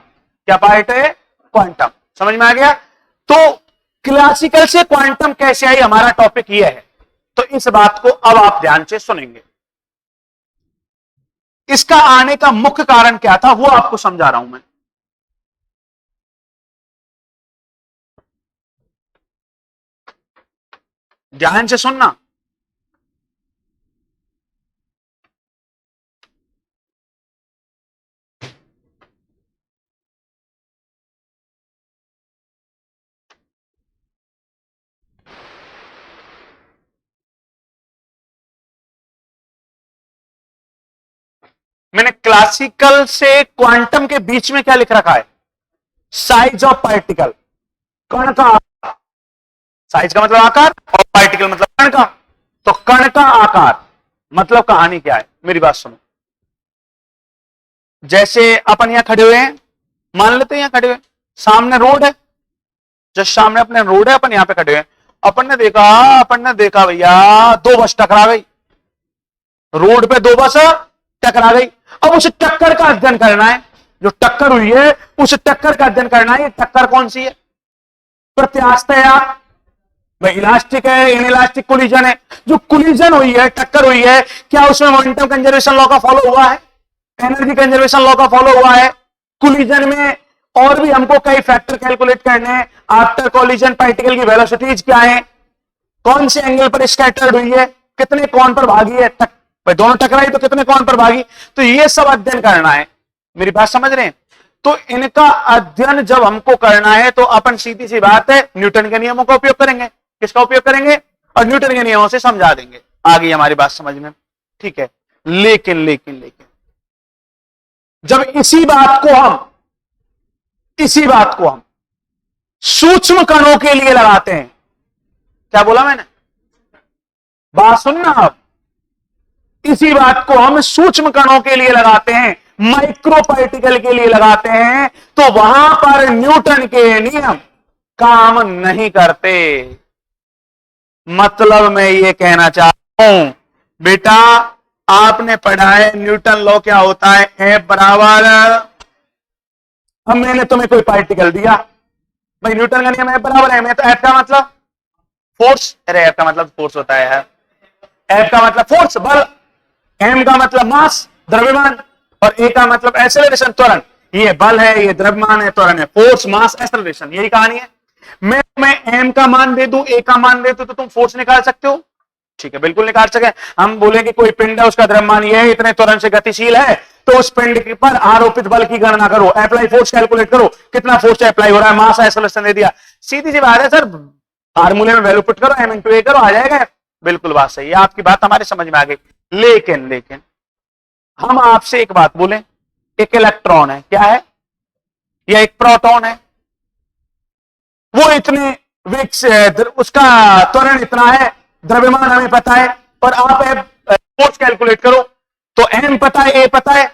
क्या पार्ट है? क्वांटम। समझ में आ गया? तो क्लासिकल से क्वांटम कैसे आई, हमारा टॉपिक यह है। तो इस बात को अब आप ध्यान से सुनेंगे। इसका आने का मुख्य कारण क्या था वो आपको समझा रहा हूं मैं। ध्यान से सुनना। मैंने क्लासिकल से क्वांटम के बीच में क्या लिख रखा है? साइज ऑफ पार्टिकल, कण का आकार। साइज का मतलब आकार और पार्टिकल मतलब कण का। तो कण का आकार मतलब कहानी क्या है, मेरी बात सुनो। जैसे अपन यहां खड़े हुए हैं, मान लेते हैं यहां खड़े हुए, सामने रोड है, जस्ट सामने अपने रोड है, अपन यहां पे खड़े हुए हैं। अपन ने देखा भैया दो बस टकरा गई, रोड पे दो बस टकरा गई। अब उस टक्कर का अध्ययन करना है, जो टक्कर हुई है उस टक्कर का अध्ययन करना है। ये टक्कर कौन सी है? प्रत्यास्थ है या भाई इलास्टिक है, इनइलास्टिक कोलिजन है? जो कोलिजन हुई है, टक्कर हुई है, क्या उसमें मोमेंटम कंजर्वेशन लॉ का फॉलो हुआ है? एनर्जी कंजर्वेशन लॉ का फॉलो हुआ है? कोलिजन में और भी हमको कई फैक्टर कैलकुलेट करने हैं। आफ्टर कोलिजन पार्टिकल की वेलोसिटीज क्या है, कौन से एंगल पर स्कैटर्ड हुई है, कितने कोण पर भागी है, भाई दोनों टकराई तो कितने कोण पर भागी। तो ये सब अध्ययन करना है, मेरी बात समझ रहे हैं? तो इनका अध्ययन जब हमको करना है तो अपन सीधी सी बात है न्यूटन के नियमों का उपयोग करेंगे। किसका उपयोग करेंगे? और न्यूटन के नियमों से समझा देंगे। आ गई हमारी बात समझ में? ठीक है। लेकिन लेकिन लेकिन जब इसी बात को हम सूक्ष्म कणों के लिए लगाते हैं, क्या बोला मैंने? बात सुनना आप। इसी बात को हम सूक्ष्म कणों के लिए लगाते हैं, माइक्रो पार्टिकल के लिए लगाते हैं, तो वहां पर न्यूटन के नियम काम नहीं करते। मतलब मैं ये कहना चाहता हूं बेटा, आपने पढ़ा है न्यूटन लॉ क्या होता है? F बराबर, अब मैंने तुम्हें कोई पार्टिकल दिया, भाई न्यूटन का नियम F बराबर है, मैं तो F का मतलब फोर्स, अरे F का मतलब फोर्स होता है, F का मतलब फोर्स बल, M का मतलब मास द्रव्यमान, और A का मतलब एक्सेलरेशन त्वरण। ये बल है, ये द्रव्यमान है, त्वरण है, फोर्स मास एक्सेलरेशन, यही कहानी है। मैं M का मान दे दूं, A का मान दे दूं, तो तुम फोर्स निकाल सकते हो? ठीक है, बिल्कुल निकाल सके। हम बोलेंगे कोई पिंड है, उसका द्रव्यमान ये है, इतने त्वरण से गतिशील है, तो उस पिंड पर आरोपित बल की गणना करो, अप्लाई फोर्स कैलकुलेट करो, कितना फोर्स अप्लाई हो रहा है, मास एक्सेलरेशन दे दिया। सीधी सी बात है सर, फार्मूले में वैल्यू पुट करो, m×a करो, आ जाएगा। बिल्कुल बात सही है, आपकी बात हमारे समझ में आ गई। लेकिन हम आपसे एक बात बोलें, एक इलेक्ट्रॉन है, क्या है? या एक प्रोटॉन है, वो इतने वेग से, उसका त्वरण इतना है, द्रव्यमान हमें पता है, और आप फोर्स कैलकुलेट करो, तो m पता है, a पता है,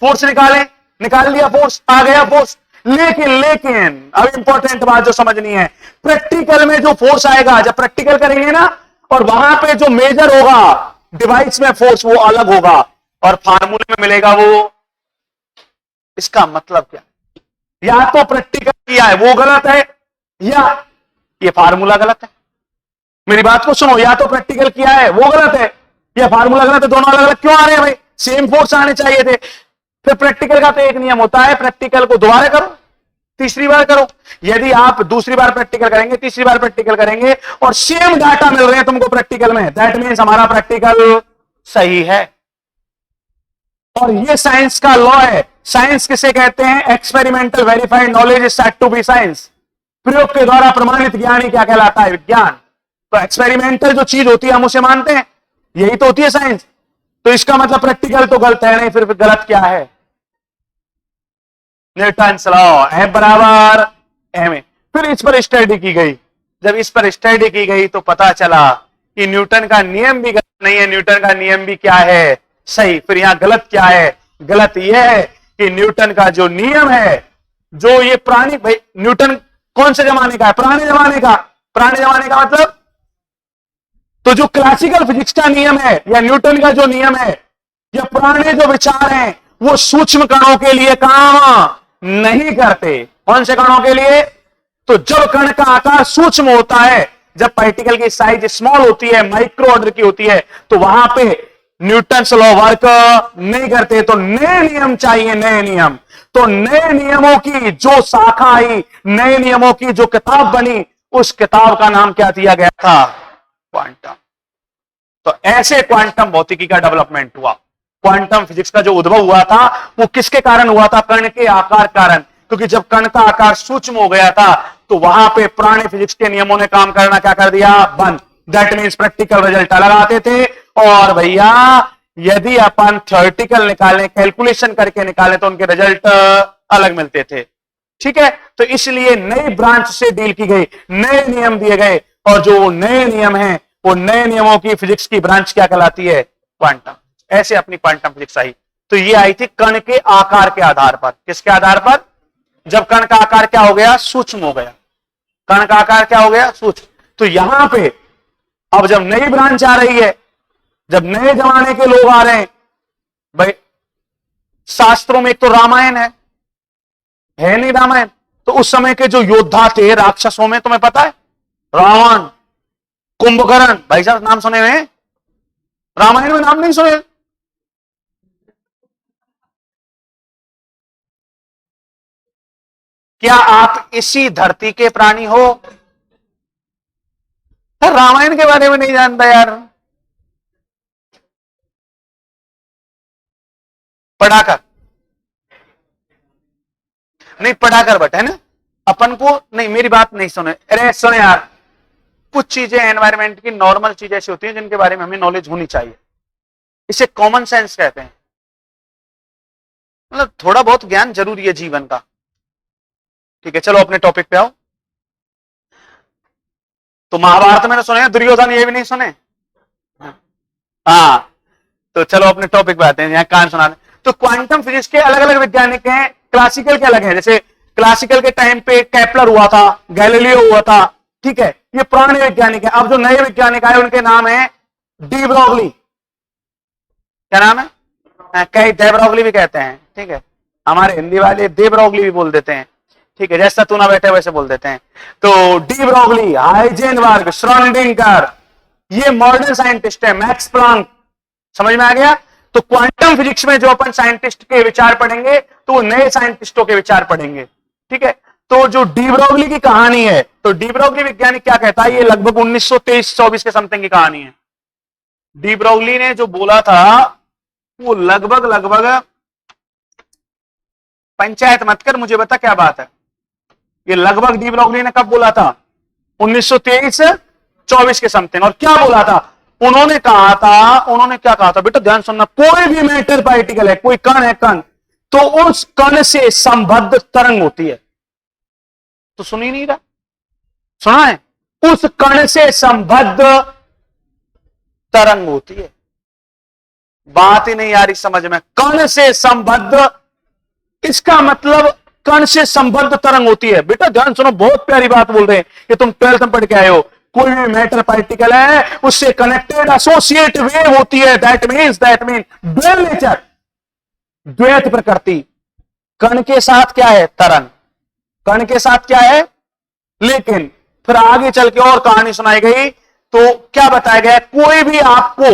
फोर्स निकाल लिया, फोर्स आ गया फोर्स। लेकिन अब इंपॉर्टेंट बात जो समझनी है, प्रैक्टिकल में जो फोर्स आएगा, जब प्रैक्टिकल करेंगे ना, और वहां पे जो मेजर होगा डिवाइस में फोर्स, वो अलग होगा, और फार्मूले में मिलेगा वो। इसका मतलब क्या? या तो प्रैक्टिकल किया है वो गलत है, या ये फार्मूला गलत है। मेरी बात को सुनो, या तो प्रैक्टिकल किया है वो गलत है, या फार्मूला गलत है। दोनों अलग अलग क्यों आ रहे हैं भाई? सेम फोर्स आने चाहिए थे। फिर प्रैक्टिकल का तो एक नियम होता है, प्रैक्टिकल को दोबारा करो, तीसरी बार करो। यदि आप दूसरी बार प्रैक्टिकल करेंगे, तीसरी बार प्रैक्टिकल करेंगे और सेम डाटा मिल रहे हैं तुमको प्रैक्टिकल में, दैट मीन्स हमारा प्रैक्टिकल सही है। और ये साइंस का लॉ है। साइंस किसे कहते हैं? Experimental verified knowledge is said to be science. प्रयोग के द्वारा प्रमाणित ज्ञान ही क्या कहलाता है? विज्ञान। तो एक्सपेरिमेंटल जो चीज होती है हम उसे मानते हैं, यही तो होती है साइंस। तो इसका मतलब प्रैक्टिकल तो गलत है नहीं, फिर गलत क्या है? न्यूटन्स लॉ, M बराबर ma। फिर इस पर स्टडी की गई। जब इस पर स्टडी की गई तो पता चला कि न्यूटन का नियम भी गलत नहीं है, न्यूटन का नियम भी क्या है? सही। फिर यहां गलत क्या है? गलत यह है कि न्यूटन का जो नियम है, जो ये पुरानी, भाई न्यूटन कौन से जमाने का है? पुराने जमाने का। पुराने जमाने का मतलब, तो जो क्लासिकल फिजिक्स का नियम है या न्यूटन का जो नियम है या पुराने जो विचार हैं, वो सूक्ष्म कणों के लिए काम नहीं करते। कौन से कणों के लिए? तो जब कण का आकार सूक्ष्म होता है, जब पार्टिकल की साइज स्मॉल होती है, माइक्रो ऑर्डर की होती है, तो वहां पे न्यूटन्स लॉ वर्क नहीं करते। तो नए नियम चाहिए, नए नियम। तो नए नियमों की जो शाखा आई, नए नियमों की जो किताब बनी, उस किताब का नाम क्या दिया गया था? क्वांटम। तो ऐसे क्वांटम भौतिकी का डेवलपमेंट हुआ। क्वांटम फिजिक्स का जो उद्भव हुआ था वो किसके कारण हुआ था? कण के आकार कारण। क्योंकि जब कण का आकार सूक्ष्म हो गया था तो वहां पे पुराने फिजिक्स के नियमों ने काम करना क्या कर दिया? बंद। दैट मीन्स प्रैक्टिकल रिजल्ट अलग आते थे। और भैया यदि अपन थ्योरेटिकल निकालें, कैलकुलेशन करके निकालें, तो उनके रिजल्ट अलग मिलते थे। ठीक है, तो इसलिए नई ब्रांच से डील की गई, नए नियम दिए गए, और जो नए नियम हैं वो नए नियमों की फिजिक्स की ब्रांच क्या कहलाती है? क्वांटम। ऐसे अपनी क्वांटम फिजिक्स आई। तो ये आई थी कण के आकार के आधार पर। किसके आधार पर? जब कण का आकार क्या हो गया? सूक्ष्म हो गया। कण का आकार क्या हो गया? सूक्ष्म। तो यहां पे अब जब नई ब्रांच आ रही है, जब नए जमाने के लोग आ रहे हैं, भाई शास्त्रों में एक तो रामायण है नहीं रामायण? तो उस समय के जो योद्धा थे राक्षसों में, तुम्हें पता है? रावण, कुंभकर्ण, भाई साहब नाम सुने हुए हैं? रामायण में नाम नहीं सुने? क्या आप इसी धरती के प्राणी हो? रामायण के बारे में नहीं जानता यार? पढ़ाकर नहीं, पढ़ाकर बट है ना अपन को नहीं। मेरी बात नहीं सुने, अरे सुने यार। कुछ चीजें एनवायरमेंट की नॉर्मल चीजें ऐसी होती हैं जिनके बारे में हमें नॉलेज होनी चाहिए। इसे कॉमन सेंस कहते हैं। मतलब थोड़ा बहुत ज्ञान जरूरी है जीवन का। ठीक है, चलो अपने टॉपिक पे आओ। तो महाभारत मैंने सुने, दुर्योधन ये भी नहीं सुने? हाँ, तो चलो अपने टॉपिक पे आते हैं, यहाँ कान सुना दें। तो क्वांटम फिजिक्स के अलग अलग वैज्ञानिक हैं, क्लासिकल के अलग हैं। जैसे क्लासिकल के टाइम पे केपलर हुआ था, गैलीलियो हुआ था। ठीक है, ये पुराने वैज्ञानिक हैं। अब जो नए वैज्ञानिक आए उनके नाम है डी ब्रॉगली। क्या नाम है? कई देब्रॉगली भी कहते हैं। ठीक है, हमारे हिंदी वाले देब्रॉगली भी बोल देते हैं। ठीक है, जैसा तू ना बैठे वैसे बोल देते हैं। तो डी ब्रॉगली, हाइजेनबर्ग, श्रोडिंगर, ये मॉडर्न साइंटिस्ट है। मैक्स प्लांक, समझ में आ गया? तो क्वांटम फिजिक्स में जो अपन साइंटिस्ट के विचार पढ़ेंगे तो वो नए साइंटिस्टों के विचार पढ़ेंगे। ठीक है, तो जो डी ब्रॉगली की कहानी है, तो डी ब्रॉगली वैज्ञानिक क्या कहता है? ये लगभग 1923-24 के समथिंग की कहानी है। डी ब्रॉगली ने जो बोला था वो लगभग पंचायत मत कर, मुझे बता क्या बात है। ये लगभग डी ब्रॉगली ने कब बोला था? 1923-24 के समथिंग। और क्या बोला था? उन्होंने क्या कहा था? बेटा ध्यान सुनना। कोई भी मैटर पार्टिकल है, कोई कण है, कण, तो उस कण से संबद्ध तरंग होती है। तो सुन ही नहीं रहा? सुना है? उस कण से संबद्ध तरंग होती है। बात ही नहीं आ रही समझ में? कण से संबद्ध, इसका मतलब कण से संबद्ध तरंग होती है। बेटा ध्यान सुनो, बहुत प्यारी बात बोल रहे हैं कि तुम 12th में पढ़ के आए हो। कोई भी मैटर पार्टिकल है उससे कनेक्टेड एसोसिएट वेव होती है। दैट मीन ड्यूअल नेचर, द्वैत प्रकृति। कण के साथ क्या है? तरंग। कण के साथ क्या है? लेकिन फिर आगे चल के और कहानी सुनाई गई तो क्या बताया गया? कोई भी आपको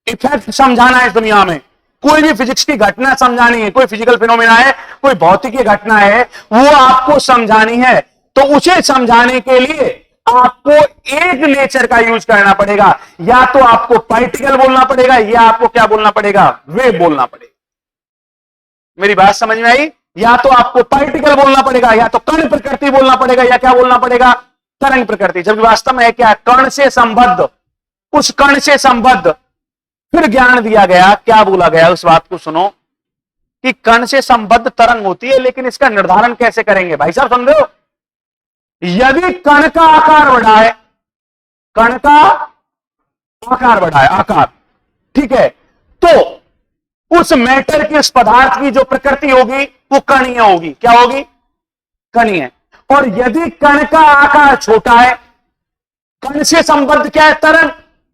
इफेक्ट समझाना है इस दुनिया में, कोई भी फिजिक्स की घटना समझानी है, कोई फिजिकल फिनोमेना है, कोई भौतिकी घटना है, वो आपको समझानी है, तो उसे समझाने के लिए आपको एक नेचर का यूज करना पड़ेगा। या तो आपको पार्टिकल बोलना पड़ेगा, या आपको क्या बोलना पड़ेगा, वेव बोलना पड़ेगा। मेरी बात समझ में आई? या तो आपको पार्टिकल बोलना पड़ेगा, या तो कण प्रकृति बोलना पड़ेगा, या क्या बोलना पड़ेगा, तरंग प्रकृति। जबकि वास्तव में है क्या, कण से संबद्ध, उस कण से संबद्ध फिर ज्ञान दिया गया। क्या बोला गया, उस बात को सुनो कि कण से संबद्ध तरंग होती है, लेकिन इसका निर्धारण कैसे करेंगे? भाई साहब समझ रहे हो? यदि कण का आकार बढ़ा है, कण का आकार बढ़ा है, आकार, ठीक है, तो उस मैटर की, उस पदार्थ की जो प्रकृति होगी वो कणीय होगी। क्या होगी? कणीय। और यदि कण का आकार छोटा है, कण से संबद्ध क्या है, तरंग,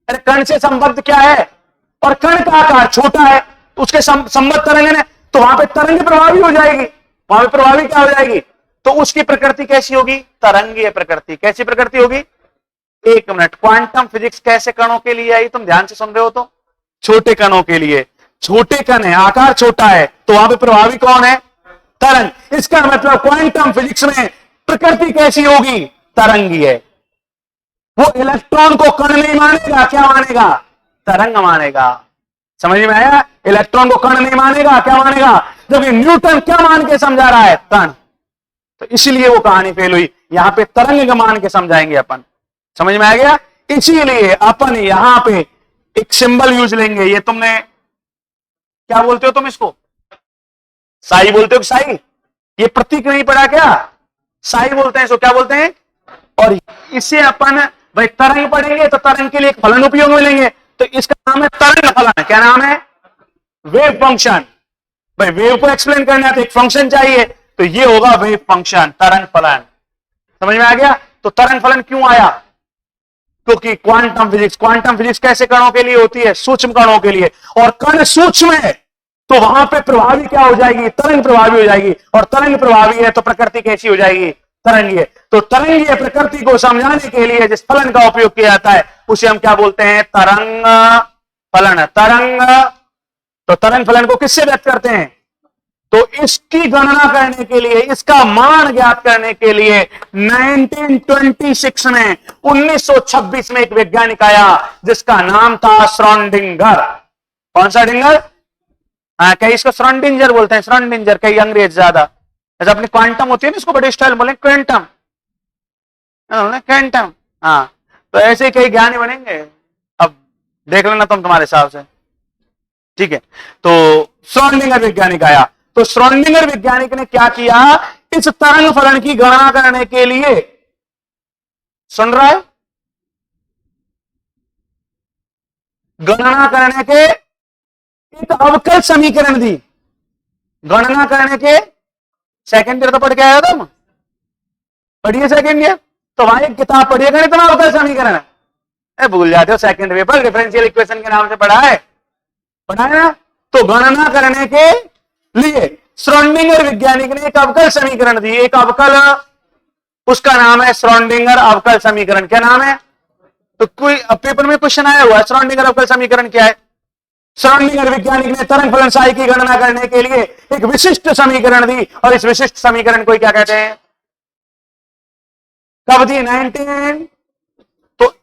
अरे कण से संबद्ध क्या है, और कण का आकार छोटा है, तो उसके संबद्ध तरंग है, तो वहां पे तरंग प्रभावी हो जाएगी, वहां पे प्रभावी क्या हो जाएगी, तो उसकी प्रकृति कैसी होगी, तरंगीय प्रकृति। कैसी प्रकृति होगी? एक मिनट, क्वांटम फिजिक्स कैसे कणों के लिए आई, तुम ध्यान से सुन रहे हो तो? छोटे कणों के लिए। छोटे कण है, आकार छोटा है, तो वहां पे प्रभावी कौन है, तरंग। इसका मतलब क्वांटम फिजिक्स में प्रकृति कैसी होगी, तरंगीय है। वो इलेक्ट्रॉन को कण नहीं मानेगा, क्या मानेगा, तरंग मानेगा। समझ में आया? इलेक्ट्रॉन को कण नहीं मानेगा, क्या मानेगा, जबकि न्यूटन क्या मान के समझा रहा है, कण। तो इसलिए वो कहानी फेल हुई। यहां पे तरंग मान के समझाएंगे अपन। समझ में आ गया? इसीलिए अपन यहां पे एक सिंबल यूज लेंगे। ये तुमने क्या बोलते हो, तुम इसको साई बोलते हो कि साई? ये प्रतीक नहीं पढ़ा क्या? साई बोलते हैं इसको, क्या बोलते हैं? और इसे अपन भाई तरंग पढ़ेंगे तो तरंग के लिए एक फलन उपयोग में लेंगे, तो इसका नाम है तरंग फलन। क्या नाम है? Wave function. भाई वेव को एक्सप्लेन करना है तो एक फंक्शन चाहिए, तो ये होगा वेव फंक्शन, तरंग फलन। समझ में आ गया? तो तरंग फलन क्यों आया? क्योंकि क्वांटम फिजिक्स कैसे कणों के लिए होती है, सूक्ष्म कणों के लिए, और कण सूक्ष्म है तो वहां पे प्रभावी क्या हो जाएगी, तरंग प्रभावी हो जाएगी। और तरंग प्रभावी है तो प्रकृति कैसी हो जाएगी, तरंगीय। तो तरंगीय प्रकृति को समझाने के लिए जिस फलन का उपयोग किया जाता है उसे हम क्या बोलते हैं, तरंग फलन। तरंग, तो तरंग फलन को किससे व्यक्त करते हैं? तो इसकी गणना करने के लिए, इसका मान ज्ञात करने के लिए 1926 में 1926 में एक वैज्ञानिक आया जिसका नाम था श्रोडिंगर। कौन सा डिंगर? कई इसको श्रोडिंगर बोलते हैं, श्रोडिंगर, कई अंग्रेज ज्यादा। जैसे अपनी क्वांटम होती है ना, इसको बड़े स्टाइल बोले क्वांटम, क्वांटम। हाँ, तो ऐसे ही कई ज्ञानी बनेंगे, अब देख लेना तुम तुम्हारे हिसाब से, ठीक है। तो श्रोडिंगर वैज्ञानिक आया, तो श्रोडिंगर वैज्ञानिक ने क्या किया, इस तरंग फलन की गणना करने के लिए, सुन रहा है, गणना करने के एक अवकल समीकरण दी। गणना करने के, सेकंड ईयर तो पढ़ के आया तुम, पढ़िए सेकंड ईयर, तो वहां एक किताब पढ़िए गणित में अवकल समीकरण, भूल जाते हो, सेकंड पेपर डिफरेंशियल इक्वेशन के नाम से पढ़ा है ना। तो गणना करने के लिए श्रोडिंगर वैज्ञानिक ने एक अवकल समीकरण दी, एक अवकल, उसका नाम है श्रोडिंगर अवकल समीकरण। क्या नाम है? तो कोई पेपर में क्वेश्चन आया हुआ है, श्रोडिंगर अवकल समीकरण क्या है? श्रोडिंगर वैज्ञानिक ने तरंग फलन साई की गणना करने के लिए एक विशिष्ट समीकरण दी, और इस विशिष्ट समीकरण को क्या कहते हैं, कब दी, 19। तो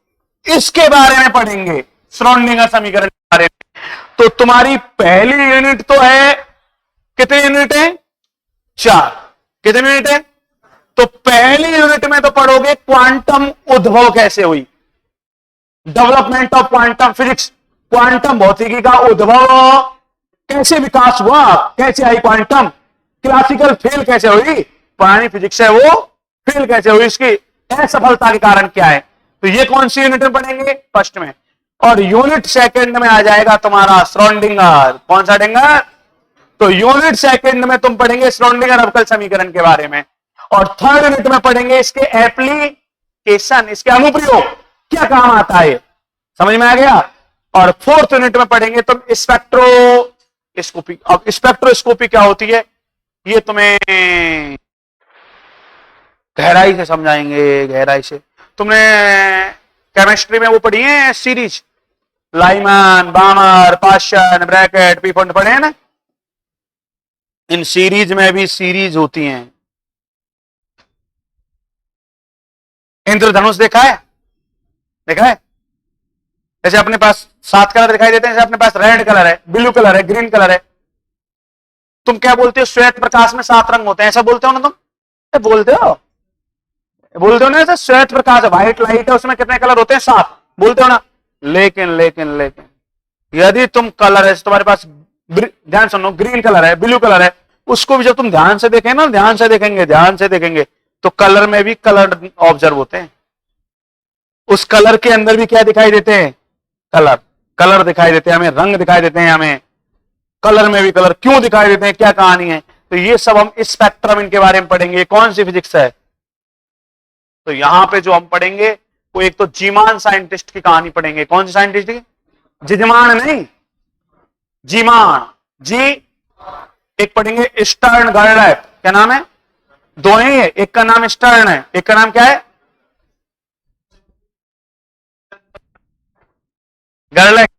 इसके बारे में पढ़ेंगे, श्रोडिंगर समीकरण के बारे में। तो तुम्हारी पहली यूनिट तो है, कितनी यूनिट है, 4। कितनी यूनिट है? तो पहली यूनिट में तो पढ़ोगे क्वांटम उद्भव कैसे हुई, development of quantum physics, quantum भौतिकी का उद्भव कैसे, विकास हुआ, कैसे आई क्वांटम, क्लासिकल फेल कैसे हुई, पुरानी फिजिक्स है वो फेल कैसे हुई, इसकी असफलता के कारण क्या है। तो ये कौन सी यूनिट में पढ़ेंगे, फर्स्ट में। और यूनिट सेकंड में आ जाएगा तुम्हारा श्रोडिंगर। कौन सा डिंगर? तो यूनिट सेकंड में तुम पढ़ेंगे श्रोडिंगर अवकल समीकरण के बारे में, और थर्ड यूनिट में पढ़ेंगे इसके एप्लीकेशन, इसके अनुप्रयोग, क्या काम आता है, समझ में आ गया। और फोर्थ यूनिट में पढ़ेंगे तुम स्पेक्ट्रोस्कोपी। अब स्पेक्ट्रोस्कोपी क्या होती है ये तुम्हें गहराई से समझाएंगे, गहराई से। तुमने केमिस्ट्री में वो पढ़ी है सीरीज, लाइमन, बामर, पाशन, ब्रैकेट, पीफोन पढ़े हैं ना। इन सीरीज में भी सीरीज होती हैं। इंद्रधनुष देखा है? देखा है? जैसे अपने पास 7 कलर दिखाई देते हैं, जैसे अपने पास रेड कलर है, ब्लू कलर है, ग्रीन कलर है। तुम क्या बोलते हो? श्वेत प्रकाश में 7 रंग होते हैं, ऐसा बोलते हो ना तुम? बोलते हो ना ऐसा? श्वेत प्रकाश, व्हाइट लाइट है, उसमें कितने कलर होते हैं? 7, बोलते हो ना? लेकिन यदि तुम कलर है, तुम्हारे पास ध्यान सुनो, ग्रीन कलर है, ब्लू कलर है, उसको भी जब तुम ध्यान से देखें ना, ध्यान से देखेंगे तो कलर में भी कलर ऑब्जर्व होते हैं। उस कलर के अंदर भी क्या दिखाई देते हैं? कलर दिखाई देते हैं हमें, रंग दिखाई देते हैं हमें। कलर में भी कलर क्यों दिखाई देते हैं, क्या कहानी है? तो ये सब हम स्पेक्ट्रम इनके बारे में पढ़ेंगे। कौन सी फिजिक्स है? तो यहां पे जो हम पढ़ेंगे वो एक तो जीमान साइंटिस्ट की कहानी पढ़ेंगे। कौन सी साइंटिस्ट की? जिजमान नहीं, जीमान जी। एक पढ़ेंगे स्टर्न गर्लैक, क्या नाम है? दो नहीं है, एक का नाम स्टर्न है, एक का नाम क्या है? गर्लैक।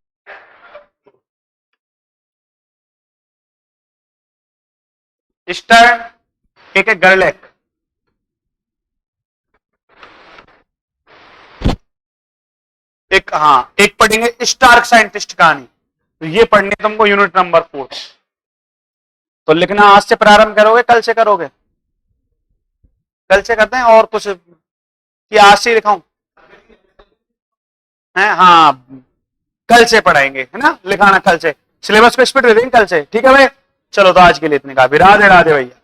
स्टर्न, एक है गर्लैक। एक, हाँ, एक पढ़ेंगे स्टार्क साइंटिस्ट कहानी। तो ये पढ़ने तुमको यूनिट नंबर 4। तो लिखना आज से प्रारंभ करोगे, कल से करोगे? कल से करते हैं। और कुछ कि आज से लिखाऊं है? हाँ, कल से पढ़ाएंगे, है ना? लिखाना कल से, सिलेबस को स्पीड दे देंगे कल से, ठीक है भाई? चलो, तो आज के लिए इतने का। राधे राधे भैया।